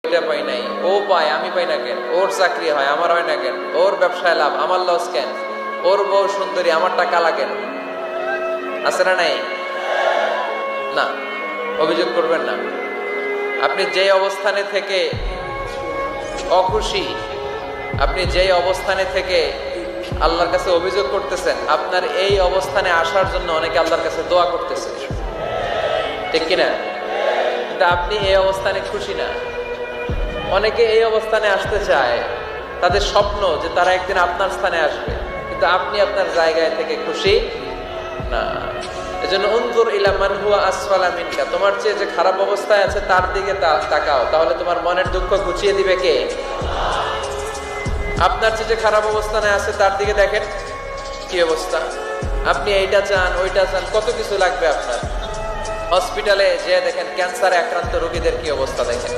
এটা পাই নাই, ও পায় আমি পাই না কেন, ওর চাকরি হয় আমার হয় না কেন, ওর ব্যবসায় লাভ আমার লস কেন, ওর বউ সুন্দরী আমার টাকা লাগেন, আছে না নাই? না, অভিযোগ করবেন না। আপনি যে অবস্থানে থেকে অখুশি, আপনি যেই অবস্থানে থেকে আল্লাহর কাছে অভিযোগ করতেছেন, আপনার এই অবস্থানে আসার জন্য অনেকে আল্লাহর কাছে দোয়া করতেছে, ঠিক কিনা? কিন্তু আপনি এই অবস্থানে খুশি না। অনেকে এই অবস্থানে আসতে চায়, তাদের স্বপ্ন যে তারা একদিন আপনার স্থানে আসবে, কিন্তু আপনি আপনার জায়গায় থেকে খুশি না। এজন্য উনজুর ইলা মান হুয়া আসফালা মিনকা, তোমার চেয়ে যে খারাপ অবস্থায় আছে তার দিকে তাকাও, তাহলে তোমার মনের দুঃখ ঘুচিয়ে দিবে কে? আপনার চেয়ে যে খারাপ অবস্থানে আছে তার দিকে দেখেন কি অবস্থা। আপনি এইটা চান ওইটা চান, কত কিছু লাগবে আপনার। হসপিটালে যে দেখেন ক্যান্সারে আক্রান্ত রোগীদের কি অবস্থা দেখেন।